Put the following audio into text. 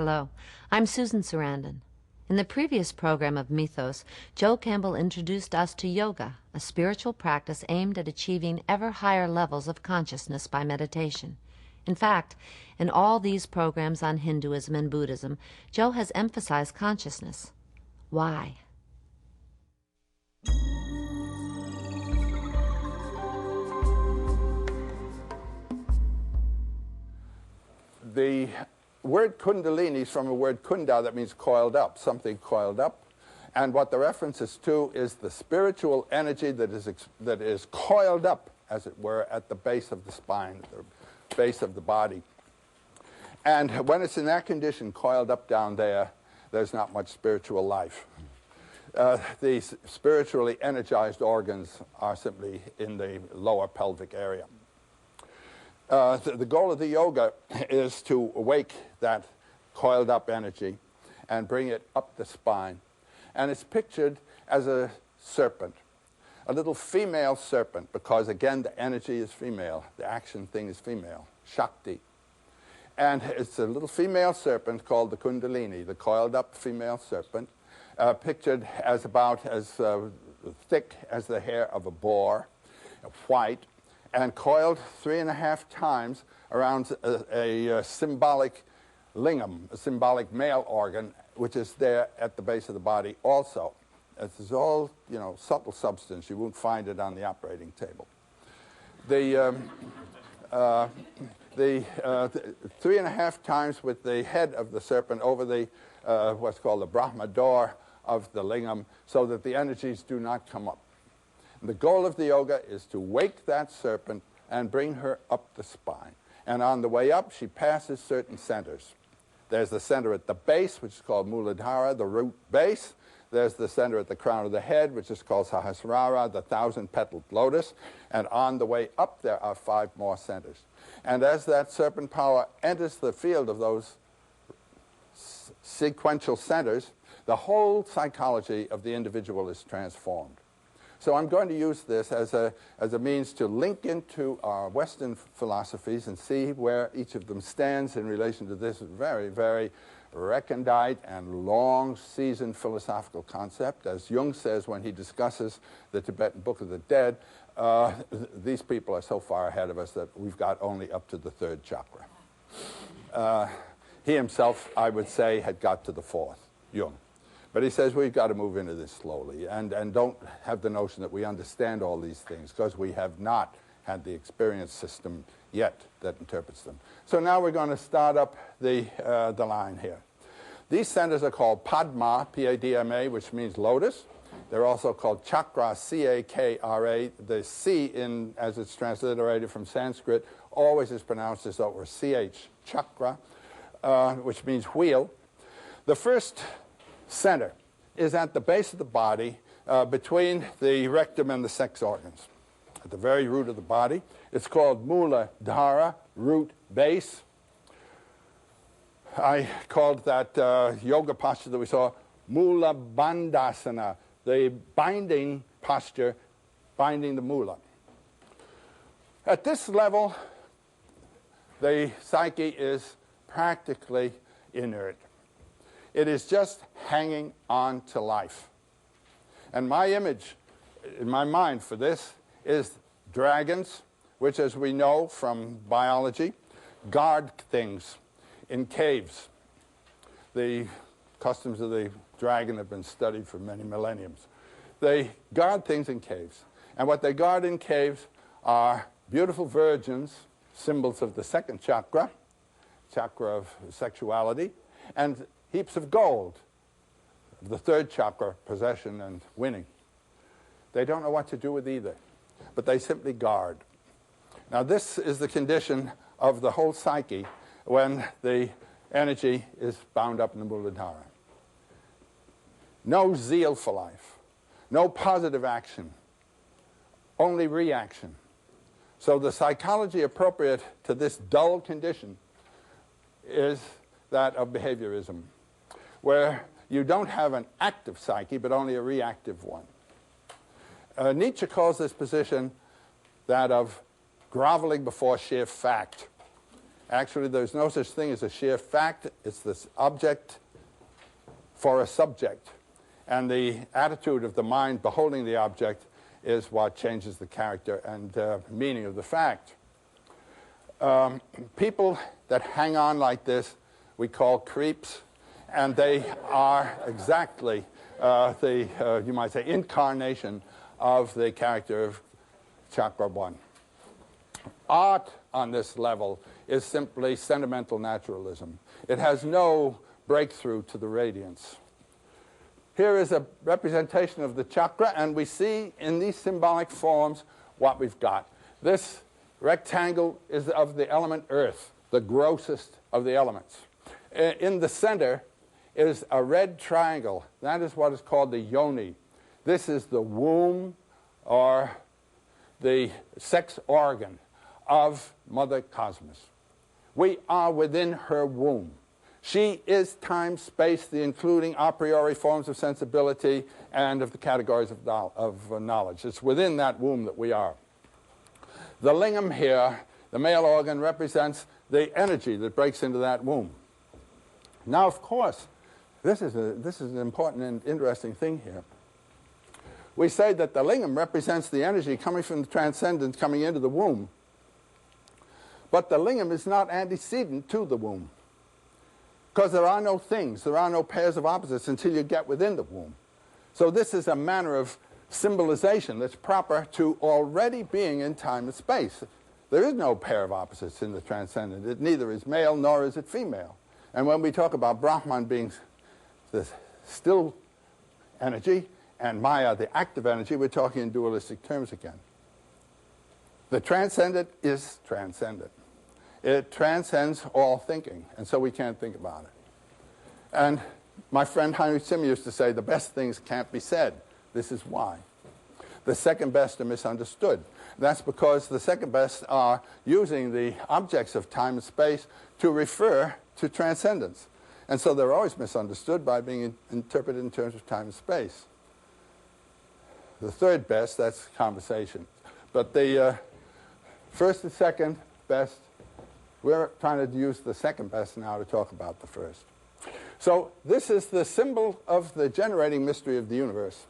Hello, I'm Susan Sarandon. In the previous program of Mythos, Joe Campbell introduced us to yoga, a spiritual practice aimed at achieving ever higher levels of consciousness by meditation. In fact, in all these programs on Hinduism and Buddhism, Joe has emphasized consciousness. Why? The word kundalini is from a word kunda that means coiled up, something coiled up. And what the reference is to is the spiritual energy that is coiled up, as it were, at the base of the spine, the base of the body. And when it's in that condition, coiled up down there, there's not much spiritual life. These spiritually energized organs are simply in the lower pelvic area. The goal of the yoga is to awake that coiled up energy and bring it up the spine. And it's pictured as a serpent, a little female serpent, because again the energy is female, the action thing is female, Shakti. And it's a little female serpent called the Kundalini, the coiled up female serpent, pictured as about as thick as the hair of a boar, white, and coiled 3.5 times around a symbolic lingam, a symbolic male organ, which is there at the base of the body also. This is all, subtle substance. You won't find it on the operating table. The 3.5 times with the head of the serpent over the what's called the Brahma door of the lingam, so that the energies do not come up. The goal of the yoga is to wake that serpent and bring her up the spine. And on the way up, she passes certain centers. There's the center at the base, which is called Muladhara, the root base. There's the center at the crown of the head, which is called Sahasrara, the 1,000-petaled lotus. And on the way up, there are 5 more centers. And as that serpent power enters the field of those sequential centers, the whole psychology of the individual is transformed. So I'm going to use this as a means to link into our Western philosophies and see where each of them stands in relation to this very, very recondite and long-seasoned philosophical concept. As Jung says when he discusses the Tibetan Book of the Dead, these people are so far ahead of us that we've got only up to the 3rd chakra. He himself, I would say, had got to the 4th, Jung. But he says we've got to move into this slowly and don't have the notion that we understand all these things, because we have not had the experience system yet that interprets them. So now we're going to start up the line here. These centers are called Padma, P-A-D-M-A, which means lotus. They're also called Chakra, C-A-K-R-A. The C, as it's transliterated from Sanskrit, always is pronounced as though it were C-H, Chakra, which means wheel. The first center is at the base of the body between the rectum and the sex organs, at the very root of the body. It's called Muladhara, root base. I called that yoga posture that we saw Mula Bandhasana, the binding posture, binding the mula. At this level, the psyche is practically inert. It is just hanging on to life. And my image in my mind for this is dragons, which, as we know from biology, guard things in caves. The customs of the dragon have been studied for many millenniums. They guard things in caves. And what they guard in caves are beautiful virgins, symbols of the 2nd chakra, chakra of sexuality, and heaps of gold, the 3rd chakra, possession and winning. They don't know what to do with either, but they simply guard. Now this is the condition of the whole psyche when the energy is bound up in the Muladhara. No zeal for life, no positive action, only reaction. So the psychology appropriate to this dull condition is that of behaviorism, where you don't have an active psyche, but only a reactive one. Nietzsche calls this position that of groveling before sheer fact. Actually, there's no such thing as a sheer fact. It's this object for a subject. And the attitude of the mind beholding the object is what changes the character and meaning of the fact. People that hang on like this we call creeps, and they are exactly you might say, incarnation of the character of Chakra 1. Art on this level is simply sentimental naturalism. It has no breakthrough to the radiance. Here is a representation of the chakra, and we see in these symbolic forms what we've got. This rectangle is of the element earth, the grossest of the elements. In the center is a red triangle. That is what is called the yoni. This is the womb, or the sex organ of Mother Cosmos. We are within her womb. She is time, space, the including a priori forms of sensibility and of the categories of knowledge. It's within that womb that we are. The lingam here, the male organ, represents the energy that breaks into that womb. Now, of course, this is an important and interesting thing here. We say that the lingam represents the energy coming from the transcendent coming into the womb. But the lingam is not antecedent to the womb, because there are no things, there are no pairs of opposites until you get within the womb. So this is a manner of symbolization that's proper to already being in time and space. There is no pair of opposites in the transcendent. It neither is male nor is it female. And when we talk about Brahman being the still energy and Maya the active energy, we're talking in dualistic terms again. The transcendent is transcendent. It transcends all thinking, and so we can't think about it. And my friend Heinrich Zimmer used to say, the best things can't be said. This is why. The second best are misunderstood. That's because the second best are using the objects of time and space to refer to transcendence. And so they're always misunderstood by being interpreted in terms of time and space. The third best, that's conversation. But the first and second best, we're trying to use the second best now to talk about the first. So this is the symbol of the generating mystery of the universe.